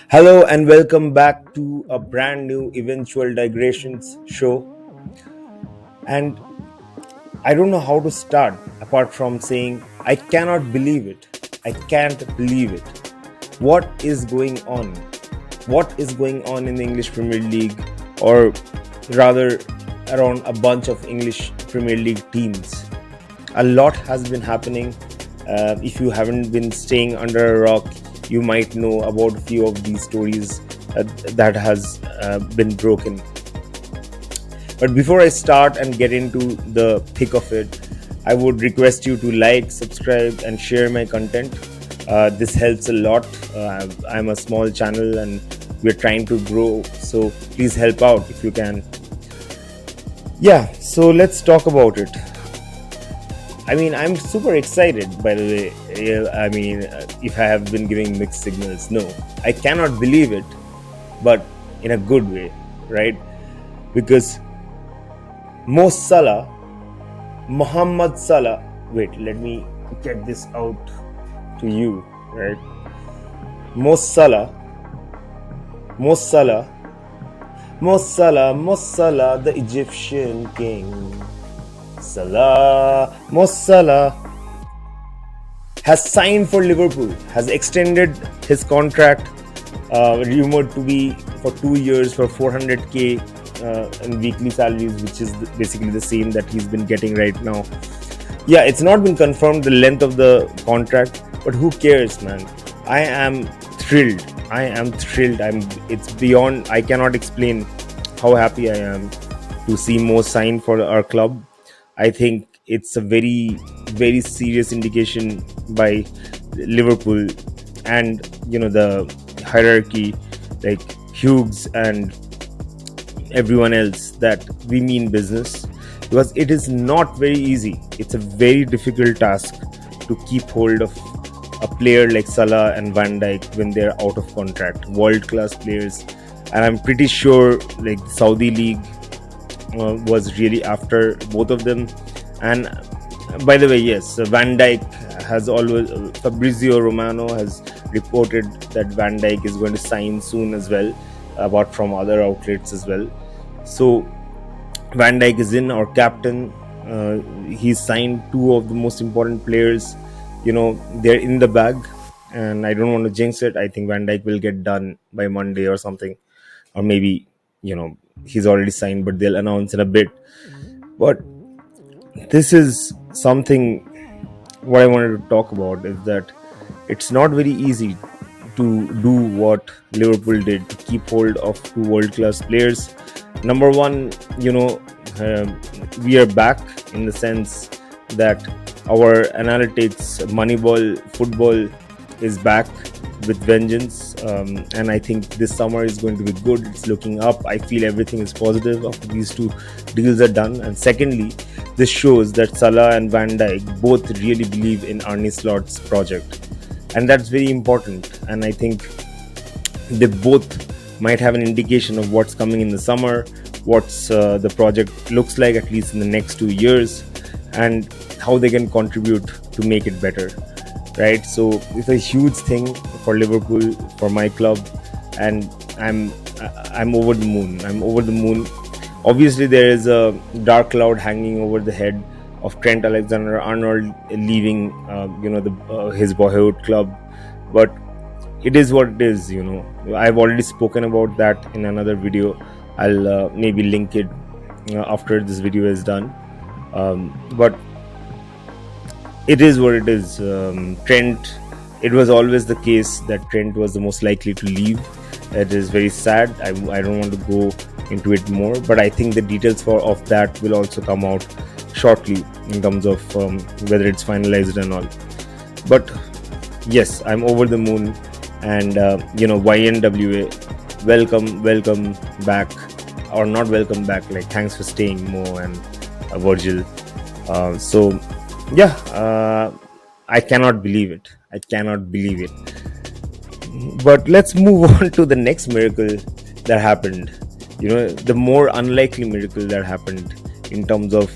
Hello and welcome back to a brand new Eventual Digressions show. And I don't know how to start apart from saying, I cannot believe it. I can't believe it. What is going on? What is going on in the English Premier League, or rather, around a bunch of English Premier League teams? A lot has been happening. If you haven't been staying under a rock, you might know about a few of these stories that has been broken. But before I start and get into the thick of it, I would request you to like, subscribe, and share my content. This helps a lot. I'm a small channel and we're trying to grow, so please help out if you can. Yeah, so let's talk about it. I mean, I'm super excited, by the way. If I have been giving mixed signals, no, I cannot believe it, but in a good way, right? Because Mohamed Salah, wait, let me get this out to you, right? Mo Salah, the Egyptian king. Mo Salah has signed for Liverpool, has extended his contract, rumored to be for 2 years for 400k in weekly salaries, which is basically the same that he's been getting right now. Yeah, it's not been confirmed the length of the contract, but who cares, man? I am thrilled. It's beyond, I cannot explain how happy I am to see Mo sign for our club. I think it's a very, very serious indication by Liverpool and the hierarchy, like Hughes and everyone else, that we mean business, because it is not very easy. It's a very difficult task to keep hold of a player like Salah and Van Dijk when they're out of contract, world class players. And I'm pretty sure like the Saudi League was really after both of them. And by the way, yes, Van Dijk has always, Fabrizio Romano has reported that Van Dijk is going to sign soon as well, apart from other outlets as well. So Van Dijk is in, our captain. He's signed two of the most important players. They're in the bag, and I don't want to jinx it. I think Van Dijk will get done by Monday or something, or maybe he's already signed, but they'll announce in a bit. But this is something what I wanted to talk about, is that it's not very easy to do what Liverpool did, to keep hold of two world-class players. Number one, we are back in the sense that our analytics, Moneyball, football is back with vengeance, and I think this summer is going to be good. It's looking up. I feel everything is positive after these two deals are done. And secondly, this shows that Salah and Van Dijk both really believe in Arne Slot's project, and that's very important. And I think they both might have an indication of what's coming in the summer, what's the project looks like at least in the next 2 years, and how they can contribute to make it better, right? So it's a huge thing for Liverpool, for my club, and I'm over the moon. Obviously there is a dark cloud hanging over the head of Trent Alexander-Arnold leaving his boyhood club, but it is what it is. I've already spoken about that in another video. I'll maybe link it after this video is done, but it is what it is. Trent, it was always the case that Trent was the most likely to leave. It is very sad. I don't want to go into it more, but I think the details of that will also come out shortly in terms of whether it's finalized and all. But yes, I'm over the moon, and YNWA, welcome back, or not welcome back, like thanks for staying, Mo and Virgil. I cannot believe it. But let's move on to the next miracle that happened. The more unlikely miracle that happened, in terms of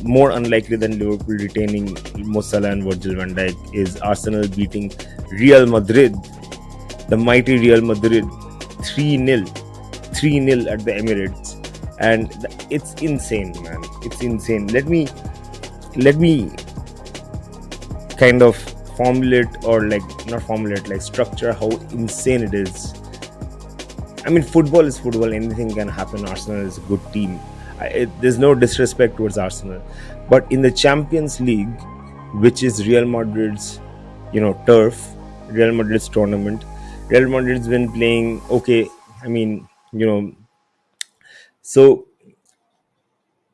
more unlikely than Liverpool retaining Mo Salah and Virgil van Dijk, is Arsenal beating Real Madrid the mighty Real Madrid 3-0, 3-0 at the Emirates. And it's insane, man. It's insane. Let me kind of formulate, or like not formulate, like structure how insane it is. I mean, football is football. Anything can happen. Arsenal is a good team. There's no disrespect towards Arsenal, but in the Champions League, which is Real Madrid's, turf, Real Madrid's tournament, Real Madrid's been playing okay. I mean, so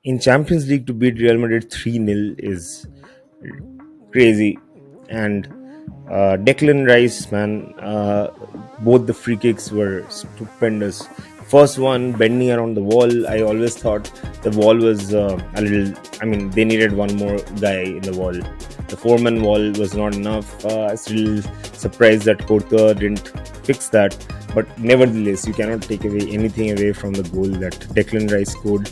in Champions League to beat Real Madrid 3-0 is crazy. And Declan Rice, man, both the free kicks were stupendous. First one, bending around the wall. I always thought the wall was a little. I mean, they needed one more guy in the wall. The four-man wall was not enough. I'm still surprised that Courtois didn't fix that. But nevertheless, you cannot take away anything away from the goal that Declan Rice scored.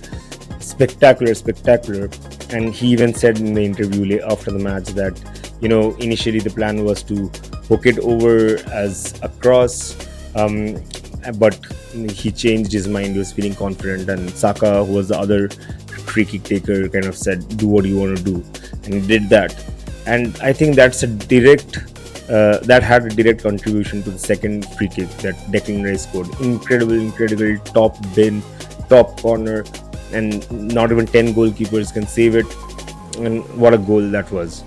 Spectacular, spectacular. And he even said in the interview after the match that, initially the plan was to hook it over as a cross, but he changed his mind. He was feeling confident, and Saka, who was the other free kick taker, kind of said, do what you want to do, and he did that. And I think that's that had a direct contribution to the second free kick that Declan Rice scored. Incredible top bin, top corner, and not even 10 goalkeepers can save it. And what a goal that was.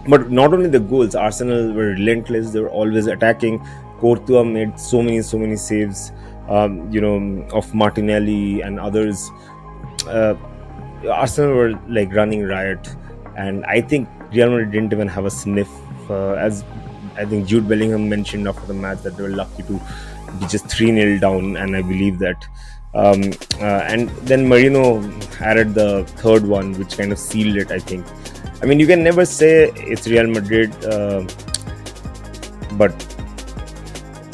But not only the goals, Arsenal were relentless. They were always attacking. Courtois made so many saves, of Martinelli and others. Arsenal were like running riot, and I think Real Madrid didn't even have a sniff. As I think Jude Bellingham mentioned after the match, that they were lucky to be just 3-0 down, and I believe that. And then Marino added the third one, which kind of sealed it, I think. I mean, you can never say it's Real Madrid, but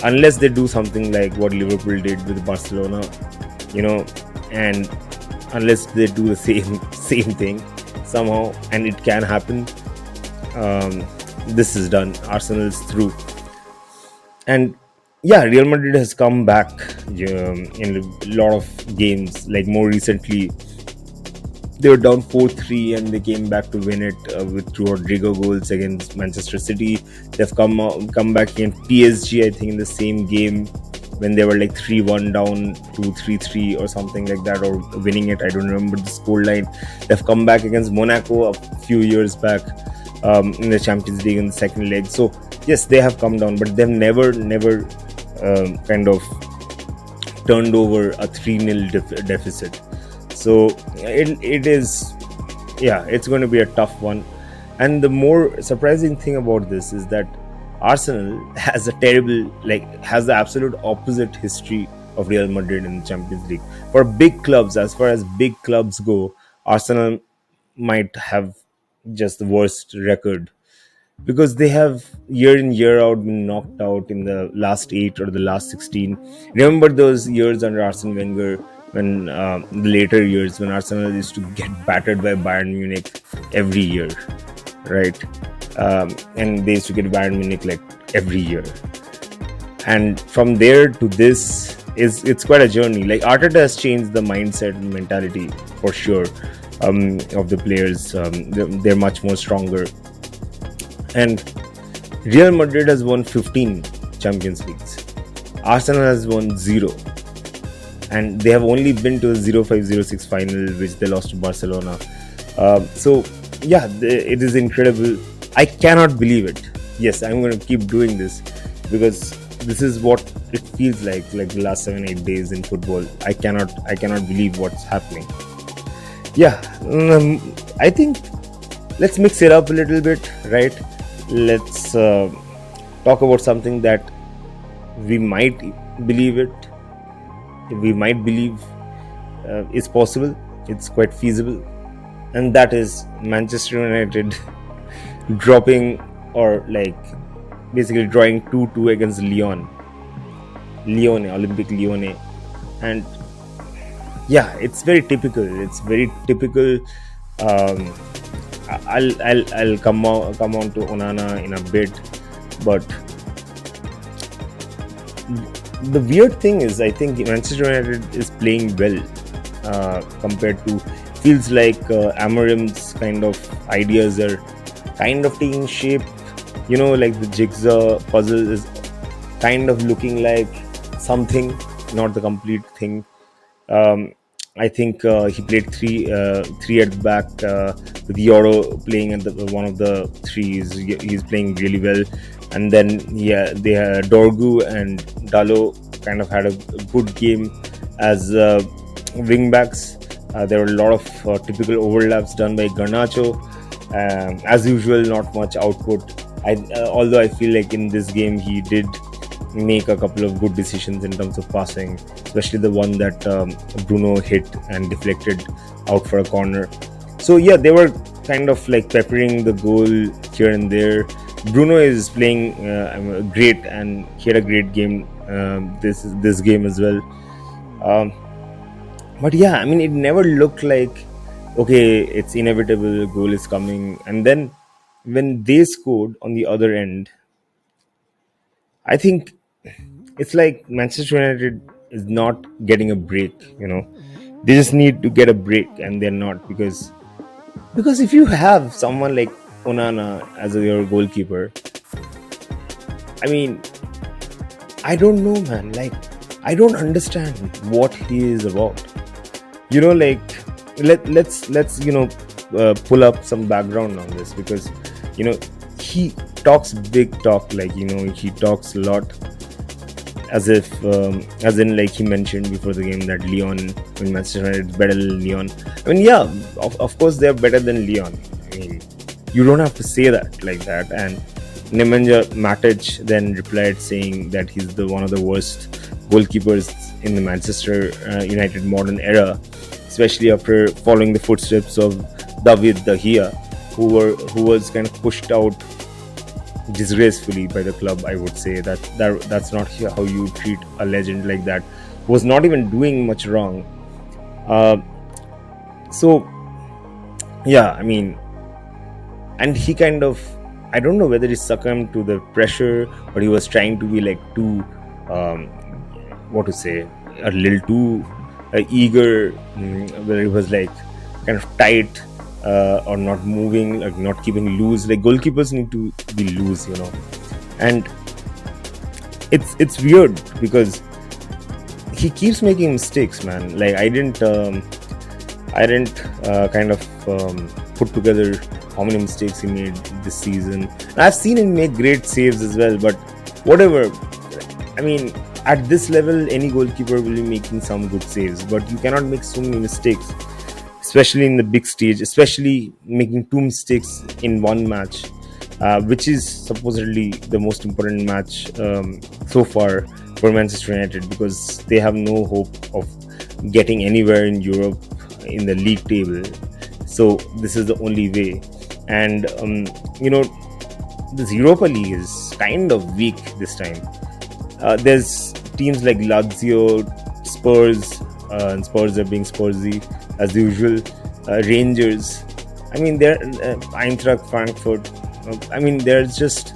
unless they do something like what Liverpool did with Barcelona, and unless they do the same thing somehow, and it can happen, this is done. Arsenal's through. And yeah, Real Madrid has come back in a lot of games. Like more recently, they were down 4-3 and they came back to win it with two Rodrigo goals against Manchester City. They've come back against PSG, I think, in the same game when they were like 3-1 down to 3-3 or something like that, or winning it. I don't remember the scoreline. They've come back against Monaco a few years back in the Champions League in the second leg. So yes, they have come down, but they've never kind of turned over a 3-0 deficit. So it is, it's going to be a tough one. And the more surprising thing about this is that Arsenal has the absolute opposite history of Real Madrid in the Champions League. For big clubs, as far as big clubs go, Arsenal might have just the worst record, because they have year in year out been knocked out in the last 8 or the last 16. Remember those years under Arsene Wenger, when the later years when Arsenal used to get battered by Bayern Munich every year, right? And they used to get Bayern Munich like every year. And from there to this, it's quite a journey. Like Arteta has changed the mindset and mentality for sure of the players. They're much more stronger. And Real Madrid has won 15 Champions Leagues. Arsenal has won 0. And they have only been to the 05-06 final, which they lost to Barcelona. So, it is incredible. I cannot believe it. Yes, I'm going to keep doing this because this is what it feels like the last 7-8 days in football. I cannot believe what's happening. I think let's mix it up a little bit, right? Let's talk about something that we might believe is possible. It's quite feasible, and that is Manchester United dropping, or like basically drawing 2-2 against Lyon, Olympique Lyonnais. And it's very typical. I'll come on to Onana in a bit, but the weird thing is, I think Manchester United is playing well compared to. Feels like Amorim's kind of ideas are kind of taking shape. Like the jigsaw puzzle is kind of looking like something, not the complete thing. Um, I think he played three at the back with Euro playing at one of the threes. He's playing really well, and then yeah, they had Dorgu and Dalo kind of had a good game as wing backs. There were a lot of typical overlaps done by Garnacho. As usual, not much output. Although I feel like in this game he did make a couple of good decisions in terms of passing, especially the one that Bruno hit and deflected out for a corner. So yeah, they were kind of like peppering the goal here and there. Bruno is playing great, and he had a great game this game as well. Um, but yeah, I mean, it never looked like, okay, it's inevitable, goal is coming. And then when they scored on the other end, I think it's like Manchester United is not getting a break. They just need to get a break, and they're not, because if you have someone like Onana as your goalkeeper, I mean, I don't know, man. Like, I don't understand what he is about. Like, let's pull up some background on this, because he talks big talk, like he talks a lot, as in like he mentioned before the game that Lyon, when Manchester United is better than Lyon. I mean, yeah, of course they're better than Lyon. I mean, you don't have to say that like that. And Nemanja Matic then replied saying that he's one of the worst goalkeepers in the Manchester United modern era, especially after following the footsteps of David De Gea, who was kind of pushed out disgracefully by the club. I would say that's not how you treat a legend like that, who was not even doing much wrong. So yeah, I mean, and he kind of, I don't know whether he succumbed to the pressure, or he was trying to be like too what to say, a little too eager, where it was like kind of tight, or not moving, like not keeping loose. Like, goalkeepers need to be loose, and it's weird because he keeps making mistakes, man. Like, I didn't kind of put together how many mistakes he made this season. And I've seen him make great saves as well, but whatever. I mean, at this level, any goalkeeper will be making some good saves, but you cannot make so many mistakes, especially in the big stage, especially making 2 mistakes in one match, which is supposedly the most important match so far for Manchester United, because they have no hope of getting anywhere in Europe in the league table. So this is the only way. And this Europa League is kind of weak this time. There's teams like Lazio, Spurs, and Spurs are being Spursy as usual. Rangers. I mean, they're Eintracht Frankfurt. I mean, there's just,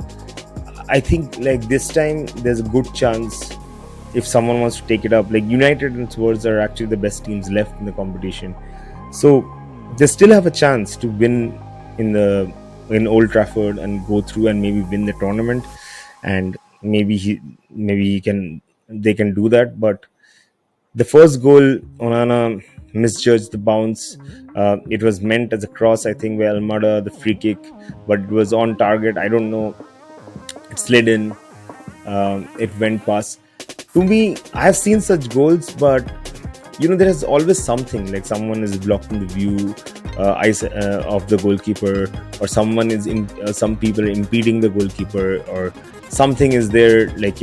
I think like this time there's a good chance if someone wants to take it up. Like, United and Spurs are actually the best teams left in the competition, so they still have a chance to win in Old Trafford and go through and maybe win the tournament. And maybe they can do that. But the first goal, Onana misjudged the bounce. It was meant as a cross, I think, by Almada, the free kick, but it was on target. I don't know. It slid in. It went past. To me, I have seen such goals, but there is always something, like someone is blocking the view of the goalkeeper, or some people are impeding the goalkeeper, or something is there, like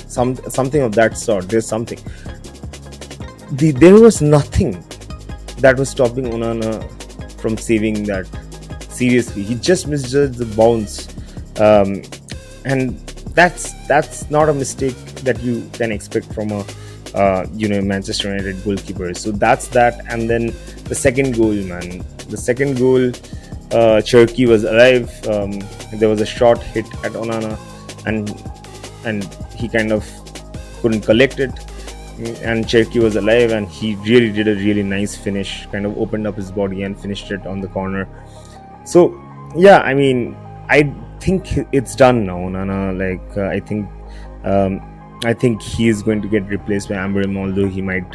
something of that sort. There's something. There was nothing that was stopping Onana from saving that. Seriously, he just misjudged the bounce, and that's not a mistake that you can expect from a Manchester United goalkeeper. So that's that. And then the second goal, man. The second goal, Cherki was alive. There was a shot hit at Onana, and he kind of couldn't collect it, and Cherky was alive, and he really did a really nice finish, kind of opened up his body and finished it on the corner. So yeah, I mean, I think it's done now, Onana. Like I think he is going to get replaced by Amorim, although he might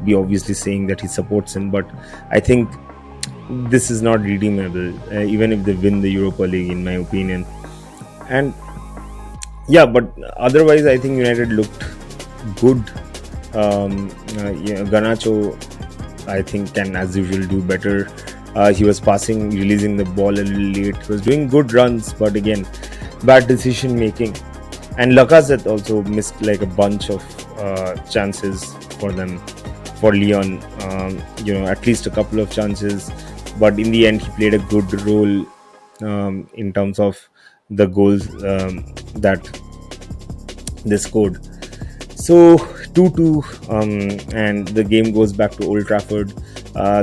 be obviously saying that he supports him. But I think this is not redeemable, even if they win the Europa League, in my opinion. And yeah, but otherwise, I think United looked good. Garnacho, I think, can as usual do better. He was passing, releasing the ball a little late. He was doing good runs, but again, bad decision making. And Lacazette also missed like a bunch of chances for them, for Lyon. At least a couple of chances. But in the end, he played a good role in terms of the goals that they scored. So 2-2, and the game goes back to Old Trafford.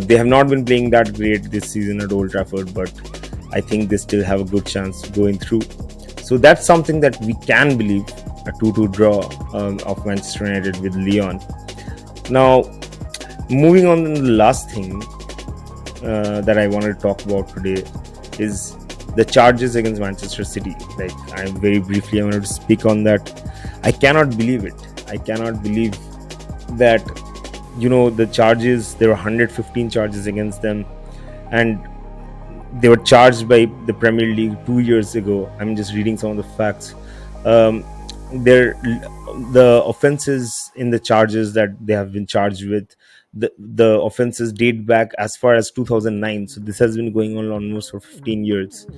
They have not been playing that great this season at Old Trafford, but I think they still have a good chance going through. So that's something that we can believe, a 2-2 draw of Manchester United with Lyon. Now, moving on to the last thing that I wanted to talk about today is the charges against Manchester City. Like, I wanted to speak on that. I cannot believe it. I cannot believe that, the charges, there were 115 charges against them, and they were charged by the Premier League 2 years ago. I'm just reading some of the facts. The offenses in the charges that they have been charged with, the offenses date back as far as 2009. So this has been going on almost for 15 years.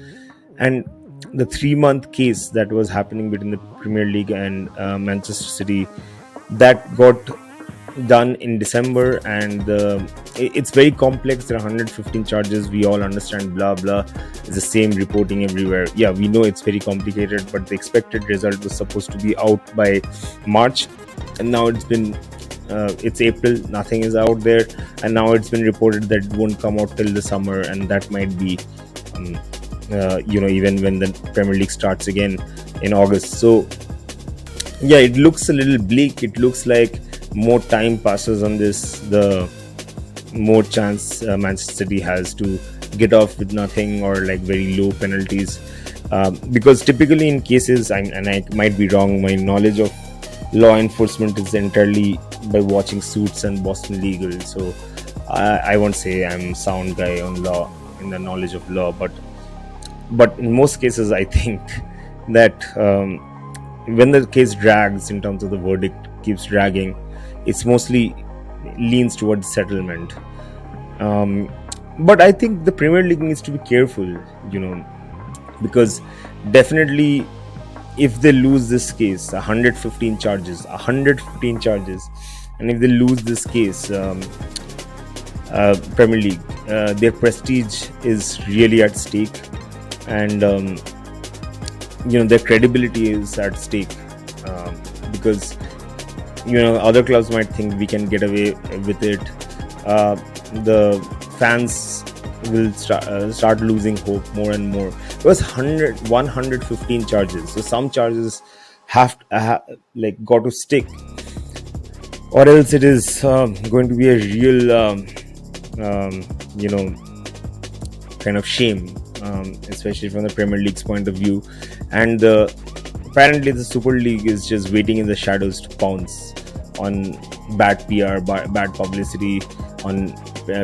And the 3-month case that was happening between the Premier League and Manchester City, that got done in December, and it's very complex. There are 115 charges. We all understand, blah blah. It's the same reporting everywhere. Yeah, we know it's very complicated, but the expected result was supposed to be out by March, and now it's April. Nothing is out there, and now it's been reported that it won't come out till the summer, and that might be even when the Premier League starts again in August. So yeah, it looks a little bleak. It looks like more time passes on this, the more chance Manchester City has to get off with nothing or like very low penalties. Because typically in cases, and I might be wrong, my knowledge of law enforcement is entirely by watching Suits and Boston Legal. So I won't say I'm a sound guy on law, in the knowledge of law, but in most cases, I think that when the case drags, in terms of the verdict keeps dragging, it's mostly leans towards settlement. But I think the Premier League needs to be careful, because definitely if they lose this case, 115 charges, and if they lose this case, Premier League, their prestige is really at stake, and their credibility is at stake, because other clubs might think we can get away with it. The fans will start losing hope more and more. It was 115 charges, so some charges have got to stick, or else it is going to be a real kind of shame, especially from the Premier League's point of view. And apparently the Super League is just waiting in the shadows to pounce on bad PR, bad publicity, on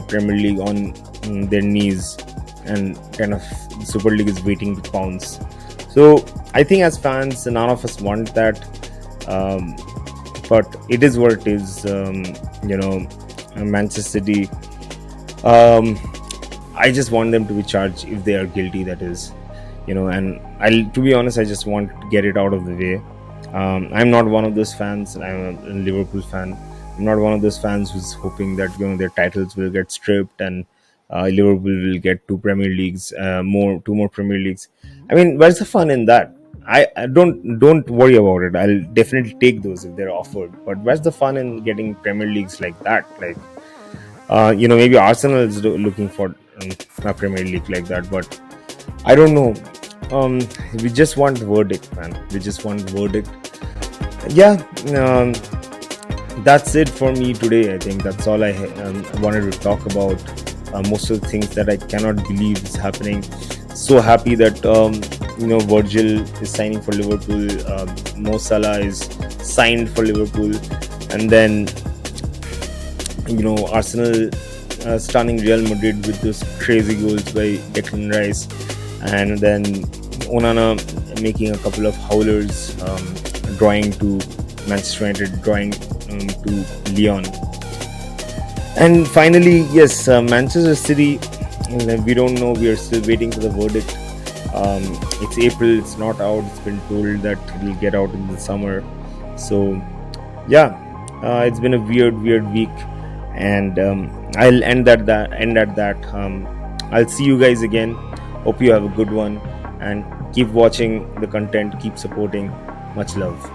Premier League, on their knees, and kind of the Super League is waiting to pounce. So I think as fans, none of us want that, but it is what it is. Manchester City, I just want them to be charged if they are guilty, that is, and to be honest, I just want to get it out of the way. I'm not one of those fans. I'm a Liverpool fan. I'm not one of those fans who's hoping that their titles will get stripped and Liverpool will get two more Premier Leagues. I mean, where's the fun in that? I don't worry about it. I'll definitely take those if they're offered. But where's the fun in getting Premier Leagues like that? Like, maybe Arsenal is looking for a Premier League like that, but I don't know. We just want verdict, man. We just want verdict. Yeah, um, that's it for me today. I think that's all I wanted to talk about. Most of the things that I cannot believe is happening. So happy that Virgil is signing for Liverpool. Mo Salah is signed for Liverpool, and then Arsenal stunning Real Madrid with those crazy goals by Declan Rice, and then Onana making a couple of howlers, drawing to Manchester United, drawing to Lyon. And finally, yes, Manchester City. We don't know. We are still waiting for the verdict. It's April. It's not out. It's been told that it will get out in the summer. So, yeah, it's been a weird week, and I'll end at that. I'll see you guys again. Hope you have a good one, and keep watching the content. Keep supporting. Much love.